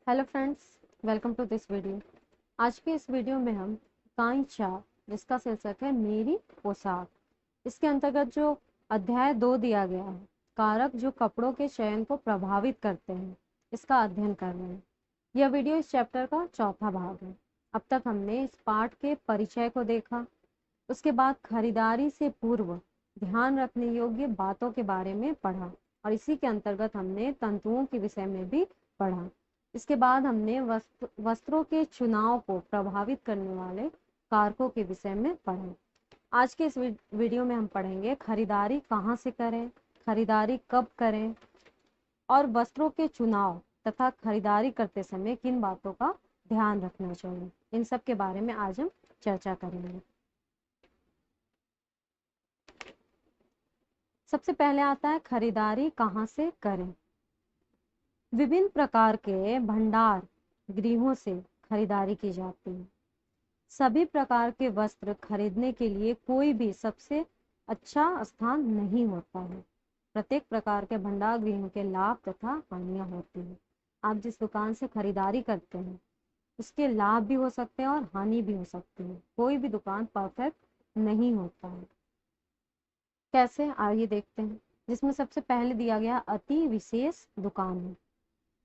Hello friends, welcome to this video. आज के इस वीडियो में हम इकाई 4 जिसका शीर्षक है मेरी पोशाक, इसके अंतर्गत जो अध्याय 2 दिया गया है, कारक जो कपड़ों के चयन को प्रभावित करते हैं, इसका अध्ययन कर रहे हैं। यह वीडियो इस चैप्टर का चौथा भाग है। अब तक हमने इस पाठ के परिचय को देखा, उसके बाद खरीदारी से पूर्व ध्यान रखने योग्य बातों के बारे में पढ़ा और इसी के अंतर्गत हमने तंतुओं के विषय में भी पढ़ा। इसके बाद हमने वस्त्रों के चुनाव को प्रभावित करने वाले कारकों के विषय में पढ़ा। आज के इस वीडियो में हम पढ़ेंगे खरीदारी कहाँ से करें, खरीदारी कब करें और वस्त्रों के चुनाव तथा खरीदारी करते समय किन बातों का ध्यान रखना चाहिए। इन सब के बारे में आज हम चर्चा करेंगे। सबसे पहले आता है खरीदारी कहाँ से करें। विभिन्न प्रकार के भंडार गृहों से खरीदारी की जाती है। सभी प्रकार के वस्त्र खरीदने के लिए कोई भी सबसे अच्छा स्थान नहीं होता है। प्रत्येक प्रकार के भंडार गृहों के लाभ तथा हानियां होती हैं। आप जिस दुकान से खरीदारी करते हैं उसके लाभ भी हो सकते हैं और हानि भी हो सकती है। कोई भी दुकान परफेक्ट नहीं होता है। कैसे, आइए देखते हैं। जिसमें सबसे पहले दिया गया अति विशेष दुकान है।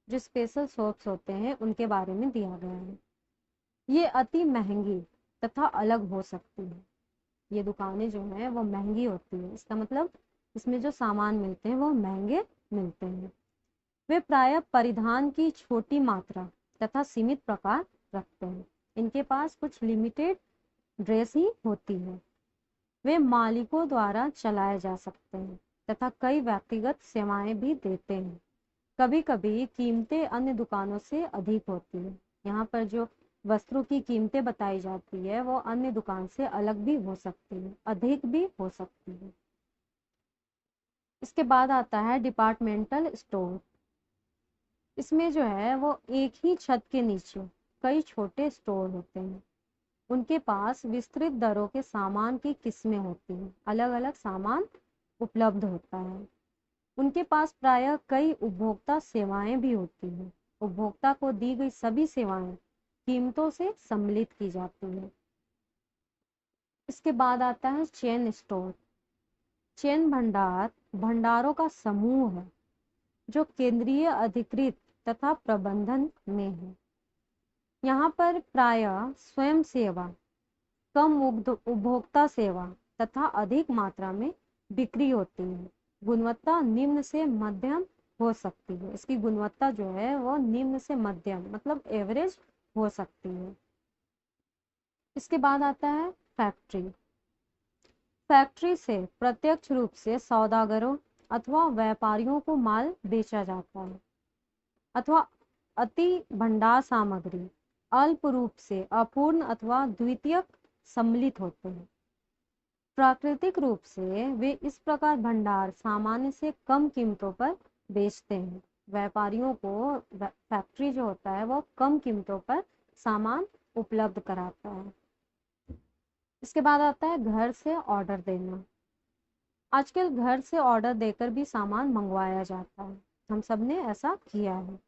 जो स्पेशल शॉप्स होते हैं उनके बारे में दिया गया है। ये अति महंगी तथा अलग हो सकती है। ये दुकानें जो हैं वो महंगी होती है। इसका मतलब इसमें जो सामान मिलते हैं वो महंगे मिलते हैं। वे प्रायः परिधान की छोटी मात्रा तथा सीमित प्रकार रखते हैं। इनके पास कुछ लिमिटेड ड्रेस ही होती है। वे मालिकों द्वारा चलाए जा सकते हैं तथा कई व्यक्तिगत सेवाएं भी देते हैं। कभी कभी कीमतें अन्य दुकानों से अधिक होती है। यहाँ पर जो वस्त्रों की कीमतें बताई जाती है वो अन्य दुकान से अलग भी हो सकती है, अधिक भी हो सकती है। इसके बाद आता है डिपार्टमेंटल स्टोर। इसमें जो है वो एक ही छत के नीचे कई छोटे स्टोर होते हैं। उनके पास विस्तृत दरों के सामान की किस्में होती हैं, अलग अलग सामान उपलब्ध होता है। उनके पास प्रायः कई उपभोक्ता सेवाएं भी होती हैं। उपभोक्ता को दी गई सभी सेवाएं कीमतों से सम्मिलित की जाती हैं। इसके बाद आता है चेन स्टोर। चेन भंडार भंडारों का समूह है जो केंद्रीय अधिकृत तथा प्रबंधन में है। यहाँ पर प्रायः स्वयं सेवा, कम उपभोक्ता सेवा तथा अधिक मात्रा में बिक्री होती है। गुणवत्ता निम्न से मध्यम हो सकती है। इसकी गुणवत्ता जो है वो निम्न से मध्यम मतलब एवरेज हो सकती है। इसके बाद आता है फैक्ट्री। फैक्ट्री से प्रत्यक्ष रूप से सौदागरों अथवा व्यापारियों को माल बेचा जाता है। अथवा अति भंडार सामग्री अल्प रूप से अपूर्ण अथवा द्वितीयक सम्मिलित होते हैं। प्राकृतिक रूप से वे इस प्रकार भंडार सामान्य से कम कीमतों पर बेचते हैं। व्यापारियों को फैक्ट्री जो होता है वो कम कीमतों पर सामान उपलब्ध कराता है। इसके बाद आता है घर से ऑर्डर देना। आजकल घर से ऑर्डर देकर भी सामान मंगवाया जाता है। हम सब ने ऐसा किया है।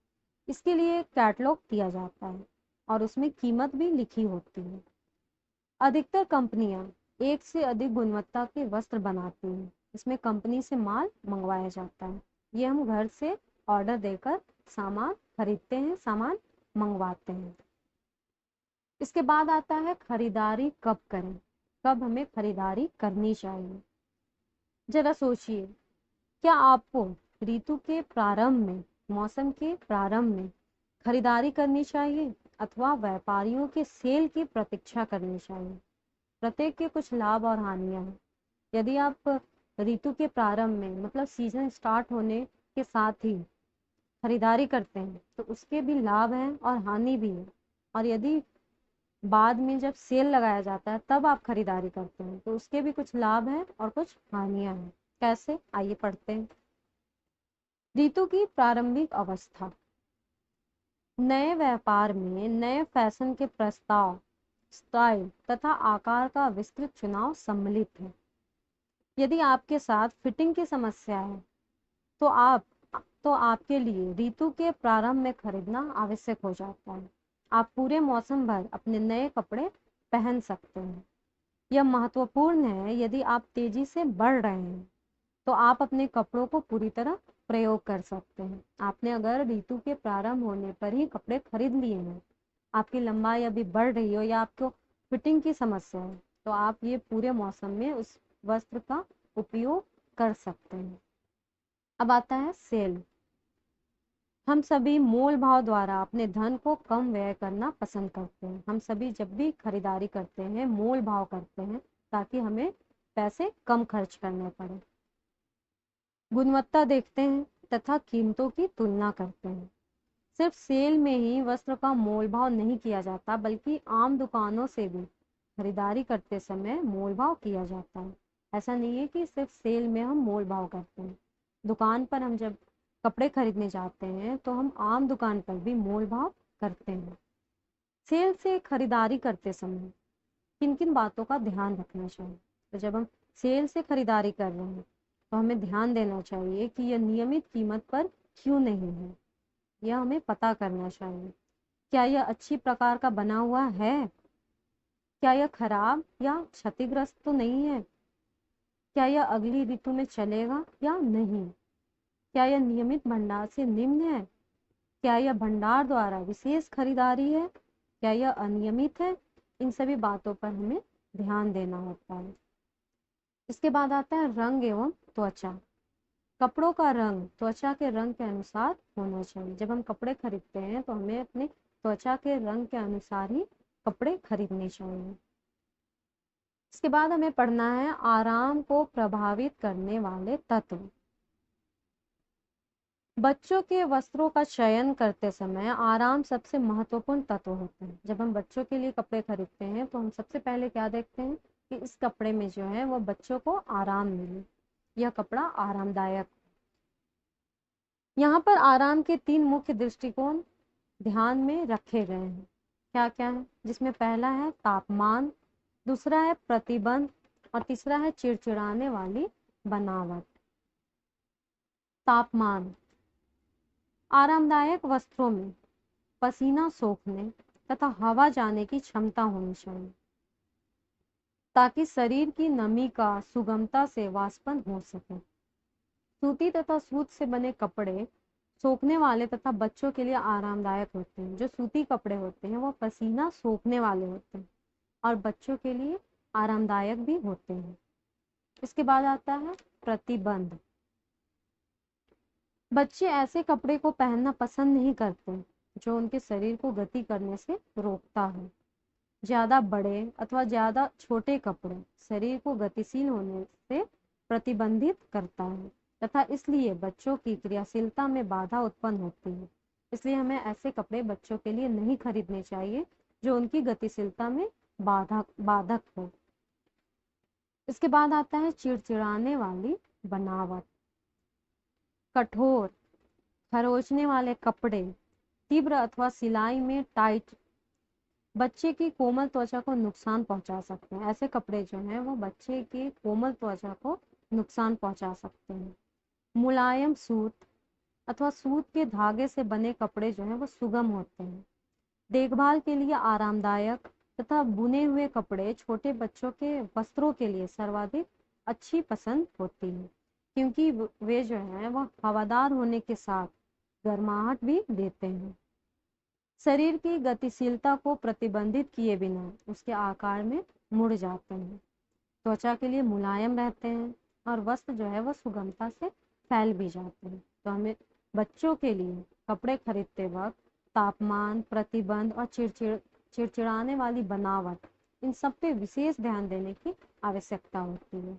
इसके लिए कैटलॉग दिया जाता है और उसमें कीमत भी लिखी होती है। अधिकतर कंपनियां एक से अधिक गुणवत्ता के वस्त्र बनाती हैं। इसमें कंपनी से माल मंगवाया जाता है। ये हम घर से ऑर्डर देकर सामान खरीदते हैं, सामान मंगवाते हैं। इसके बाद आता है खरीदारी कब करें, कब हमें खरीदारी करनी चाहिए। जरा सोचिए, क्या आपको ऋतु के प्रारंभ में, मौसम के प्रारंभ में खरीदारी करनी चाहिए अथवा व्यापारियों के सेल की प्रतीक्षा करनी चाहिए। प्रत्येक के कुछ लाभ और हानियां हैं। यदि आप ऋतु के प्रारंभ में मतलब सीजन स्टार्ट होने के साथ ही खरीदारी करते हैं तो उसके भी लाभ हैं और हानि भी है। और यदि बाद में जब सेल लगाया जाता है तब आप खरीदारी करते हैं तो उसके भी कुछ लाभ हैं और कुछ हानियां हैं। कैसे, आइए पढ़ते हैं। ऋतु की प्रारंभिक अवस्था। नए व्यापार में नए फैशन के प्रस्ताव, स्टाइल तथा आकार का विस्तृत चुनाव सम्मिलित है। यदि आपके साथ फिटिंग की समस्या है तो आप तो आपके लिए ऋतु के प्रारंभ में खरीदना आवश्यक हो जाता है। आप पूरे मौसम भर अपने नए कपड़े पहन सकते हैं। यह महत्वपूर्ण है यदि आप तेजी से बढ़ रहे हैं तो आप अपने कपड़ों को पूरी तरह प्रयोग कर सकते हैं। आपने अगर ऋतु के प्रारंभ होने पर ही कपड़े खरीद लिए हैं, आपकी लंबाई अभी बढ़ रही हो या आपको फिटिंग की समस्या है, तो आप ये पूरे मौसम में उस वस्त्र का उपयोग कर सकते हैं। अब आता है सेल। हम सभी मोल भाव द्वारा अपने धन को कम व्यय करना पसंद करते हैं। हम सभी जब भी खरीदारी करते हैं मोल भाव करते हैं ताकि हमें पैसे कम खर्च करने पड़े। गुणवत्ता देखते हैं तथा कीमतों की तुलना करते हैं। सिर्फ सेल में ही वस्त्र का मोल भाव नहीं किया जाता बल्कि आम दुकानों से भी खरीदारी करते समय मोल भाव किया जाता है। ऐसा नहीं है कि सिर्फ सेल में हम मोल भाव करते हैं। दुकान पर हम जब कपड़े खरीदने जाते हैं तो हम आम दुकान पर भी मोल भाव करते हैं। सेल से खरीदारी करते समय किन किन बातों का ध्यान रखना चाहिए? तो जब हम सेल से खरीदारी कर रहे हैं तो हमें ध्यान देना चाहिए कि यह नियमित कीमत पर क्यों नहीं है, यह हमें पता करना चाहिए। क्या यह अच्छी प्रकार का बना हुआ है? क्या यह खराब या क्षतिग्रस्त तो नहीं है? क्या यह अगली ऋतु में चलेगा या नहीं? क्या यह नियमित भंडार से निम्न है? क्या यह भंडार द्वारा विशेष खरीदारी है? क्या यह अनियमित है? इन सभी बातों पर हमें ध्यान देना होता है। इसके बाद आता है रंग एवं त्वचा। कपड़ों का रंग त्वचा के रंग के अनुसार होना चाहिए। जब हम कपड़े खरीदते हैं तो हमें अपने त्वचा के रंग के अनुसार ही कपड़े खरीदने चाहिए। इसके बाद हमें पढ़ना है आराम को प्रभावित करने वाले तत्व। बच्चों के वस्त्रों का चयन करते समय आराम सबसे महत्वपूर्ण तत्व होता है। जब हम बच्चों के लिए कपड़े खरीदते हैं तो हम सबसे पहले क्या देखते हैं कि इस कपड़े में जो है वो बच्चों को आराम मिले, यह कपड़ा आरामदायक। यहाँ पर आराम के 3 मुख्य दृष्टिकोण ध्यान में रखे गए हैं। क्या क्या है? जिसमें पहला है तापमान, दूसरा है प्रतिबंध और तीसरा है चिड़चिड़ाने वाली बनावट। तापमान। आरामदायक वस्त्रों में पसीना सोखने तथा हवा जाने की क्षमता होनी चाहिए ताकि शरीर की नमी का सुगमता से वाष्पन हो सके। सूती तथा सूत से बने कपड़े सोखने वाले तथा बच्चों के लिए आरामदायक होते हैं। जो सूती कपड़े होते हैं वो पसीना सोखने वाले होते हैं और बच्चों के लिए आरामदायक भी होते हैं। इसके बाद आता है प्रतिबंध। बच्चे ऐसे कपड़े को पहनना पसंद नहीं करते जो उनके शरीर को गति करने से रोकता है। ज्यादा बड़े अथवा ज्यादा छोटे कपड़े शरीर को गतिशील होने से प्रतिबंधित करता है तथा इसलिए बच्चों की क्रियाशीलता में बाधा उत्पन्न होती है। इसलिए हमें ऐसे कपड़े बच्चों के लिए नहीं खरीदने चाहिए जो उनकी गतिशीलता में बाधक हो। इसके बाद आता है चिड़चिड़ाने वाली बनावट। कठोर, खरोंचने वाले कपड़े, तीव्र अथवा सिलाई में टाइट बच्चे की कोमल त्वचा को नुकसान पहुंचा सकते हैं। ऐसे कपड़े जो हैं वो बच्चे की कोमल त्वचा को नुकसान पहुंचा सकते हैं। मुलायम सूत अथवा सूत के धागे से बने कपड़े जो हैं वो सुगम होते हैं, देखभाल के लिए आरामदायक तथा बुने हुए कपड़े छोटे बच्चों के वस्त्रों के लिए सर्वाधिक अच्छी पसंद होती है क्योंकि वे जो हैं वो हवादार होने के साथ गर्माहट भी देते हैं। शरीर की गतिशीलता को प्रतिबंधित किए बिना उसके आकार में मुड़ जाते हैं, त्वचा के लिए मुलायम रहते हैं और वस्त्र जो है वो सुगमता से फैल भी जाते हैं। तो हमें बच्चों के लिए कपड़े खरीदते वक्त तापमान, प्रतिबंध और चिड़चिड़ाने वाली बनावट, इन सब पे विशेष ध्यान देने की आवश्यकता होती है।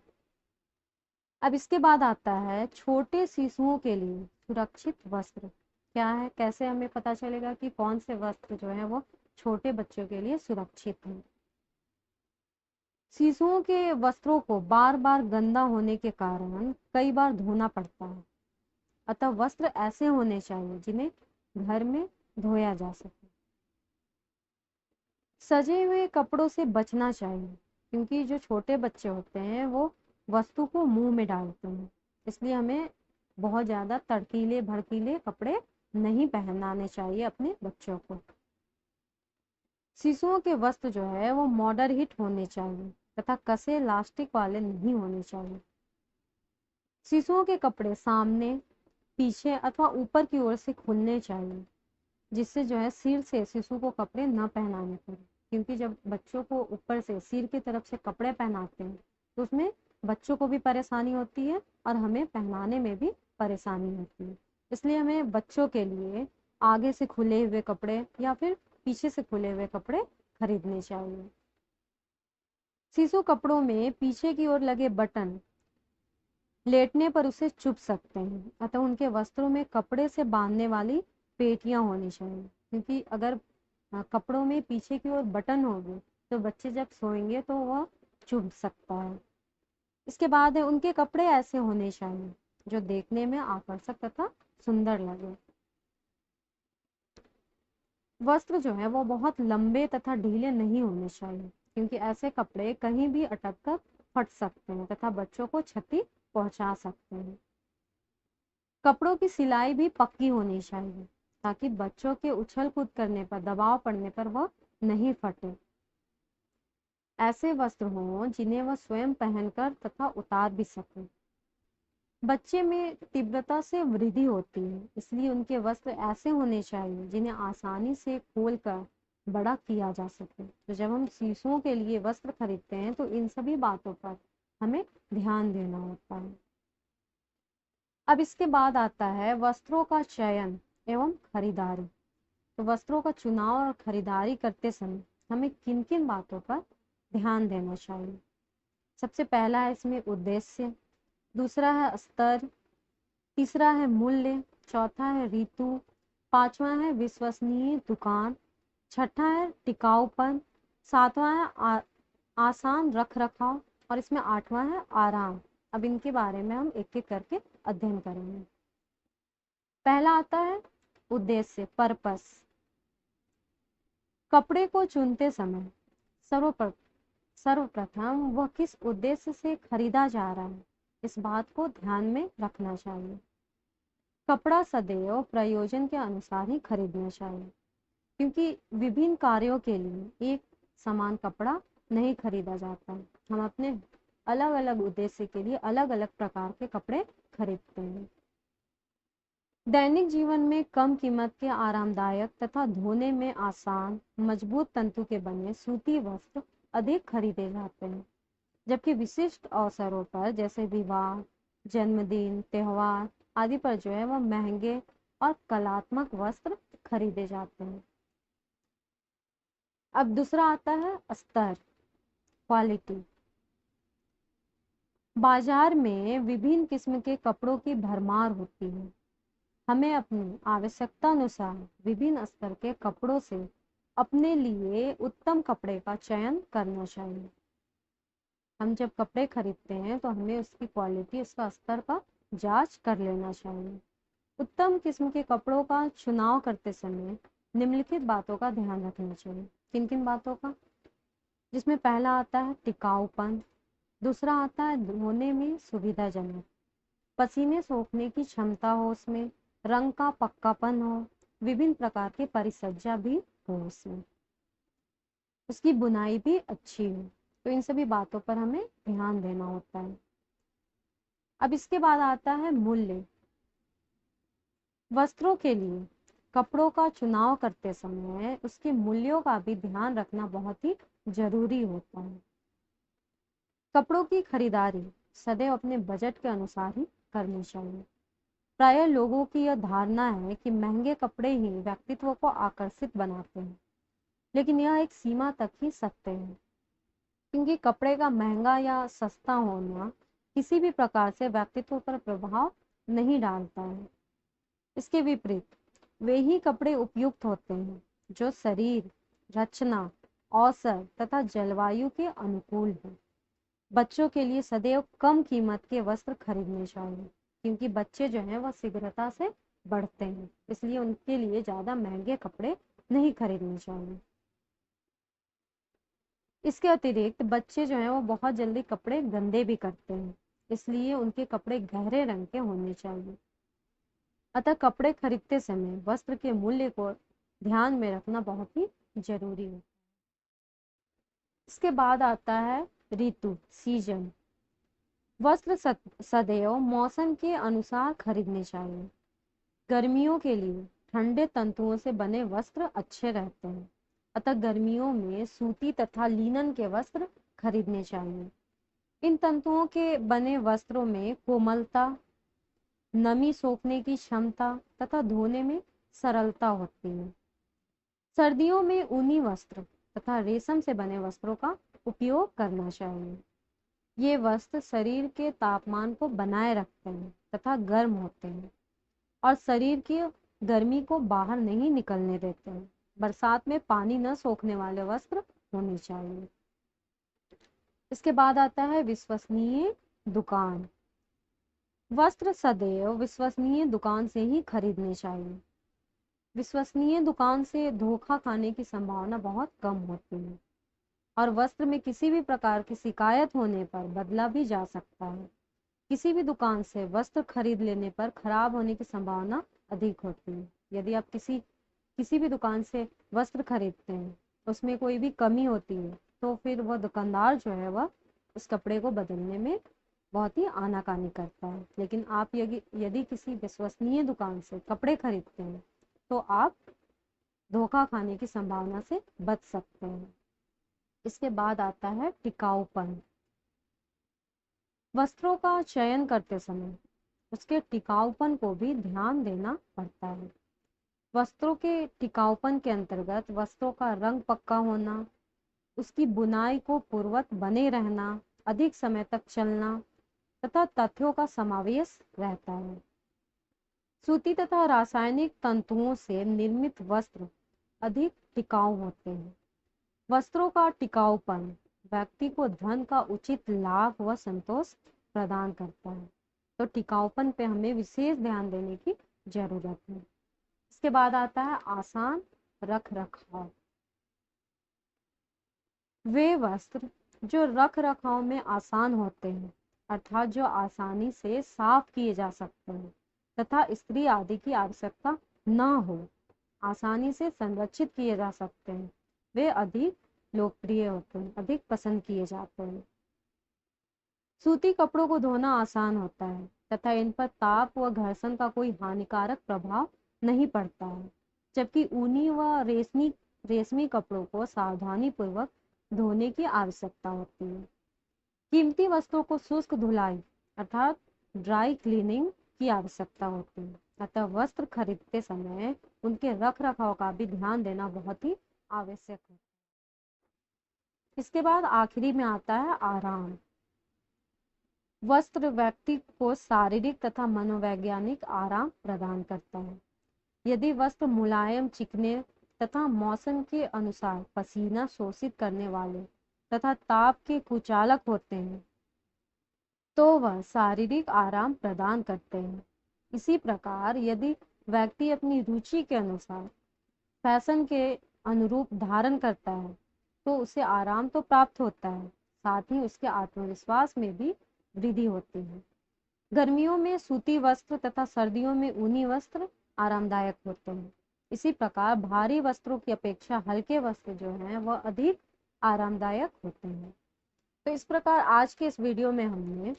अब इसके बाद आता है छोटे शिशुओं के लिए सुरक्षित वस्त्र। क्या है, कैसे हमें पता चलेगा कि कौन से वस्त्र जो है वो छोटे बच्चों के लिए सुरक्षित हैं? शिशुओं के वस्त्रों को बार बार गंदा होने के कारण कई बार धोना पड़ता है, अतः वस्त्र ऐसे होने चाहिए जिन्हें घर में धोया जा सके। सजे हुए कपड़ों से बचना चाहिए क्योंकि जो छोटे बच्चे होते हैं वो वस्तु को मुंह में डालते हैं, इसलिए हमें बहुत ज़्यादा तड़कीले भड़कीले कपड़े नहीं पहनाने चाहिए अपने बच्चों को। शिशुओं के वस्त्र जो है वो मॉडर्न हिट होने चाहिए तथा कसे इलास्टिक वाले नहीं होने चाहिए। शिशुओं के कपड़े सामने, पीछे अथवा ऊपर की ओर से खुलने चाहिए, जिससे जो है सिर से शिशु को कपड़े न पहनाने पड़े, क्योंकि जब बच्चों को ऊपर से सिर की तरफ से कपड़े पहनाते हैं तो उसमें बच्चों को भी परेशानी होती है और हमें पहनाने में भी परेशानी होती है। इसलिए हमें बच्चों के लिए आगे से खुले हुए कपड़े या फिर पीछे से खुले हुए कपड़े खरीदने चाहिए। शिशु कपड़ों में पीछे की ओर लगे बटन लेटने पर उसे चुभ सकते हैं, अतः उनके वस्त्रों में कपड़े से बांधने वाली पेटियां होनी चाहिए, क्योंकि अगर कपड़ों में पीछे की ओर बटन होंगे तो बच्चे जब सोएंगे तो वह चुभ सकता है। इसके बाद है उनके कपड़े ऐसे होने चाहिए जो देखने में आकर्षक तथा सुंदर लगे। वस्त्र जो है वो बहुत लंबे तथा ढीले नहीं होने चाहिए, क्योंकि ऐसे कपड़े कहीं भी अटक कर फट सकते हैं तथा बच्चों को क्षति पहुंचा सकते हैं। कपड़ों की सिलाई भी पक्की होनी चाहिए ताकि बच्चों के उछल कूद करने पर, दबाव पड़ने पर वह नहीं फटे। ऐसे वस्त्र हों जिन्हें वह स्वयं पहनकर तथा उतार भी सके। बच्चे में तीव्रता से वृद्धि होती है, इसलिए उनके वस्त्र ऐसे होने चाहिए जिन्हें आसानी से खोलकर बड़ा किया जा सके। तो जब हम शिशुओं के लिए वस्त्र खरीदते हैं तो इन सभी बातों पर हमें ध्यान देना होता है। अब इसके बाद आता है वस्त्रों का चयन एवं खरीदारी। तो वस्त्रों का चुनाव और खरीदारी करते समय हमें किन किन बातों पर ध्यान देना चाहिए। सबसे पहला है इसमें उद्देश्य, दूसरा है स्तर, तीसरा है मूल्य, चौथा है ऋतु, पांचवा है विश्वसनीय दुकान, छठा है टिकाऊपन, सातवां है आसान रख रखाव और इसमें आठवां है आराम। अब इनके बारे में हम एक एक करके अध्ययन करेंगे। पहला आता है उद्देश्य, पर्पस। कपड़े को चुनते समय सर्वप्रथम वह किस उद्देश्य से खरीदा जा रहा है, इस बात को ध्यान में रखना चाहिए। कपड़ा सदैव प्रयोजन के अनुसार ही खरीदना चाहिए, क्योंकि विभिन्न कार्यों के लिए एक समान कपड़ा नहीं खरीदा जाता। हम अपने अलग अलग उद्देश्य के लिए अलग अलग प्रकार के कपड़े खरीदते हैं। दैनिक जीवन में कम कीमत के आरामदायक तथा धोने में आसान मजबूत तंतु के बने सूती वस्त्र अधिक खरीदे जाते हैं, जबकि विशिष्ट अवसरों पर जैसे विवाह, जन्मदिन, त्योहार आदि पर जो है वह महंगे और कलात्मक वस्त्र खरीदे जाते हैं। अब दूसरा आता है स्तर, क्वालिटी। बाजार में विभिन्न किस्म के कपड़ों की भरमार होती है। हमें अपनी आवश्यकता अनुसार विभिन्न स्तर के कपड़ों से अपने लिए उत्तम कपड़े का चयन करना चाहिए। हम जब कपड़े खरीदते हैं तो हमें उसकी क्वालिटी, उसका स्तर का जांच कर लेना चाहिए। उत्तम किस्म के कपड़ों का चुनाव करते समय निम्नलिखित बातों का ध्यान रखना चाहिए। किन किन बातों का? जिसमें पहला आता है टिकाऊपन, दूसरा आता है धोने में सुविधाजनक, पसीने सोखने की क्षमता हो उसमें, रंग का पक्कापन हो, विभिन्न प्रकार की परिसज्जा भी हो उसमें, उसकी बुनाई भी अच्छी हो। तो इन सभी बातों पर हमें ध्यान देना होता है। अब इसके बाद आता है मूल्य। वस्त्रों के लिए कपड़ों का चुनाव करते समय उसके मूल्यों का भी ध्यान रखना बहुत ही जरूरी होता है। कपड़ों की खरीदारी सदैव अपने बजट के अनुसार ही करनी चाहिए। प्रायः लोगों की यह धारणा है कि महंगे कपड़े ही व्यक्तित्व को आकर्षित बनाते हैं, लेकिन यह एक सीमा तक ही सत्य है, क्योंकि कपड़े का महंगा या सस्ता होना किसी भी प्रकार से व्यक्तित्व पर प्रभाव नहीं डालता है। इसके विपरीत वे ही कपड़े उपयुक्त होते हैं जो शरीर, रचना, अवसर तथा जलवायु के अनुकूल है। बच्चों के लिए सदैव कम कीमत के वस्त्र खरीदने चाहिए, क्योंकि बच्चे जो हैं वह शीघ्रता से बढ़ते हैं, इसलिए उनके लिए ज्यादा महंगे कपड़े नहीं खरीदने चाहिए। इसके अतिरिक्त बच्चे जो हैं वो बहुत जल्दी कपड़े गंदे भी करते हैं, इसलिए उनके कपड़े गहरे रंग के होने चाहिए। अतः कपड़े खरीदते समय वस्त्र के मूल्य को ध्यान में रखना बहुत ही जरूरी है। इसके बाद आता है ऋतु, सीजन। वस्त्र सदैव मौसम के अनुसार खरीदने चाहिए। गर्मियों के लिए ठंडे तंतुओं से बने वस्त्र अच्छे रहते हैं, अतः गर्मियों में सूती तथा लिनन के वस्त्र खरीदने चाहिए। इन तंतुओं के बने वस्त्रों में कोमलता, नमी सोखने की क्षमता तथा धोने में सरलता होती है। सर्दियों में ऊनी वस्त्र तथा रेशम से बने वस्त्रों का उपयोग करना चाहिए। ये वस्त्र शरीर के तापमान को बनाए रखते हैं तथा गर्म होते हैं और शरीर की गर्मी को बाहर नहीं निकलने देते हैं। बरसात में पानी न सोखने वाले वस्त्र होने चाहिए। इसके बाद आता है विश्वसनीय दुकान। वस्त्र सदैव विश्वसनीय दुकान से ही खरीदने चाहिए। विश्वसनीय दुकान से धोखा खाने की संभावना बहुत कम होती है और वस्त्र में किसी भी प्रकार की शिकायत होने पर बदला भी जा सकता है। किसी भी दुकान से वस्त्र खरीद लेने पर खराब होने की संभावना अधिक होती है। यदि आप किसी भी दुकान से वस्त्र खरीदते हैं, उसमें कोई भी कमी होती है, तो फिर वह दुकानदार जो है वह उस कपड़े को बदलने में बहुत ही आनाकानी करता है। लेकिन आप यदि किसी विश्वसनीय दुकान से कपड़े खरीदते हैं तो आप धोखा खाने की संभावना से बच सकते हैं। इसके बाद आता है टिकाऊपन। वस्त्रों का चयन करते समय उसके टिकाऊपन को भी ध्यान देना पड़ता है। वस्त्रों के टिकाऊपन के अंतर्गत वस्त्रों का रंग पक्का होना, उसकी बुनाई को पूर्ववत बने रहना, अधिक समय तक चलना तथा तथ्यों का समावेश रहता है। सूती तथा रासायनिक तंतुओं से निर्मित वस्त्र अधिक टिकाऊ होते हैं। वस्त्रों का टिकाऊपन व्यक्ति को धन का उचित लाभ व संतोष प्रदान करता है, तो टिकाऊपन पे हमें विशेष ध्यान देने की जरूरत है। इसके बाद आता है आसान रख रखाव। वे वस्त्र जो रख रखाव में आसान होते हैं, अर्थात जो आसानी से साफ किए जा सकते हैं तथा स्त्री आदि की आवश्यकता न हो, आसानी से संरक्षित किए जा सकते हैं, वे अधिक लोकप्रिय होते हैं, अधिक पसंद किए जाते हैं। सूती कपड़ों को धोना आसान होता है तथा इन पर ताप व घर्षण का कोई हानिकारक प्रभाव नहीं पड़ता है, जबकि ऊनी व रेशमी कपड़ों को सावधानी पूर्वक धोने की आवश्यकता होती है। कीमती वस्त्रों को शुष्क धुलाई अर्थात ड्राई क्लीनिंग की आवश्यकता होती है, अतः वस्त्र खरीदते समय उनके रख रखाव का भी ध्यान देना बहुत ही आवश्यक है। इसके बाद आखिरी में आता है आराम। वस्त्र व्यक्ति को शारीरिक तथा मनोवैज्ञानिक आराम प्रदान करता है। यदि वस्त्र मुलायम, चिकने तथा मौसम के अनुसार पसीना शोषित करने वाले तथा ताप के कुचालक होते हैं, तो वह शारीरिक आराम प्रदान करते हैं। इसी प्रकार यदि व्यक्ति अपनी रुचि के अनुसार फैशन के अनुरूप धारण करता है, तो उसे आराम तो प्राप्त होता है, साथ ही उसके आत्मविश्वास में भी वृद्धि होती है। गर्मियों में सूती वस्त्र तथा सर्दियों में ऊनी वस्त्र आरामदायक होते हैं। इसी प्रकार भारी वस्त्रों की अपेक्षा हल्के वस्त्र जो हैं वह अधिक आरामदायक होते हैं। तो इस प्रकार आज के इस वीडियो में हमने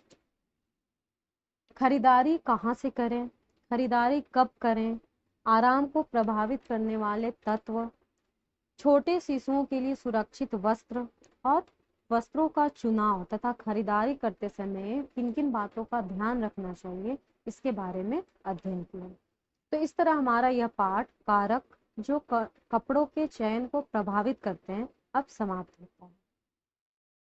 खरीदारी कहाँ से करें, खरीदारी कब करें, आराम को प्रभावित करने वाले तत्व, छोटे शिशुओं के लिए सुरक्षित वस्त्र और वस्त्रों का चुनाव तथा खरीदारी करते समय किन किन बातों का ध्यान रखना चाहिए, इसके बारे में अध्ययन किया। तो इस तरह हमारा यह पाठ कारक जो कपड़ों के चयन को प्रभावित करते हैं अब समाप्त होता है।